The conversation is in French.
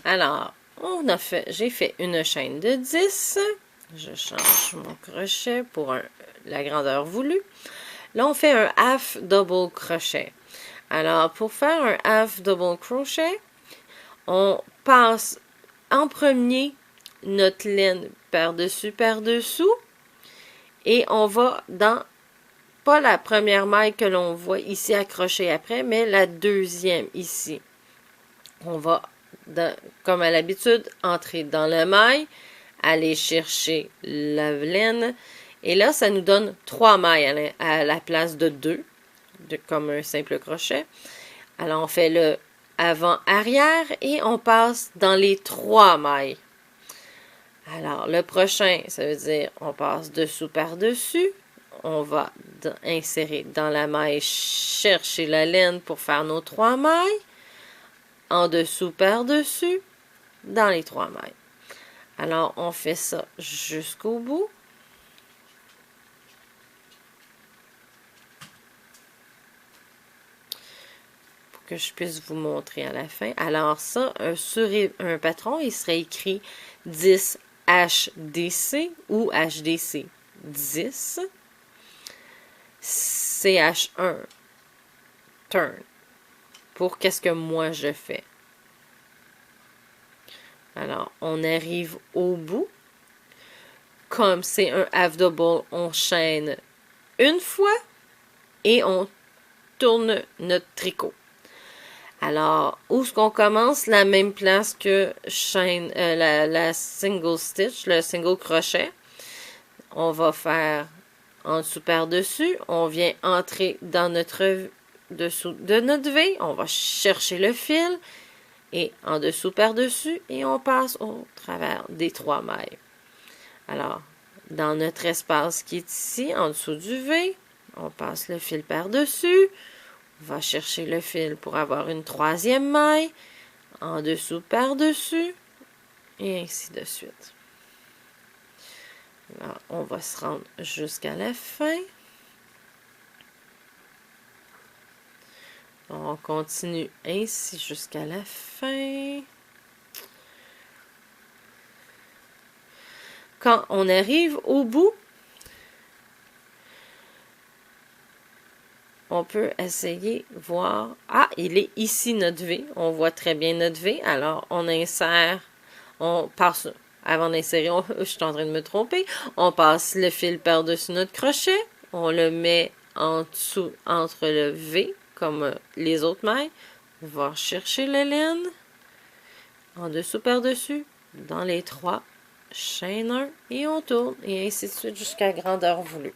Alors, j'ai fait une chaîne de 10. Je change mon crochet pour la grandeur voulue. Là, on fait un half double crochet. Alors, pour faire un half double crochet, on passe en premier notre laine par-dessous, et on va dans, pas la première maille que l'on voit ici accrochée après, mais la deuxième ici. On va, comme à l'habitude, entrer dans la maille, aller chercher la laine, et là, ça nous donne 3 mailles à la place de 2, comme un simple crochet. Alors, on fait le avant-arrière et on passe dans les 3 mailles. Alors, le prochain, ça veut dire on passe dessous par-dessus. On va insérer dans la maille, chercher la laine pour faire nos 3 mailles. En dessous par-dessus, dans les 3 mailles. Alors, on fait ça jusqu'au bout. Pour que je puisse vous montrer à la fin. Alors ça, sur un patron, il serait écrit 10 HDC ou HDC 10. CH1 turn. Pour qu'est-ce que moi je fais. Alors, on arrive au bout. Comme c'est un half double, on chaîne une fois et on tourne notre tricot. Alors, où est-ce qu'on commence? La même place que la single stitch, le single crochet. On va faire en dessous par-dessus. On vient entrer dans notre dessous de notre V. On va chercher le fil. Et en dessous par-dessus. Et on passe au travers des 3 mailles. Alors, dans notre espace qui est ici, en dessous du V, on passe le fil par-dessus. On va chercher le fil pour avoir une 3e maille, en dessous par-dessus, et ainsi de suite. Alors, on va se rendre jusqu'à la fin. On continue ainsi jusqu'à la fin. Quand on arrive au bout, on peut essayer, voir. Ah, il est ici notre V. On voit très bien notre V. Alors, on insère, on passe, avant d'insérer, je suis en train de me tromper, on passe le fil par-dessus notre crochet. On le met en dessous, entre le V, comme les autres mailles. On va chercher la laine. En dessous par-dessus, dans les 3, chaîne 1, et on tourne, et ainsi de suite jusqu'à grandeur voulue.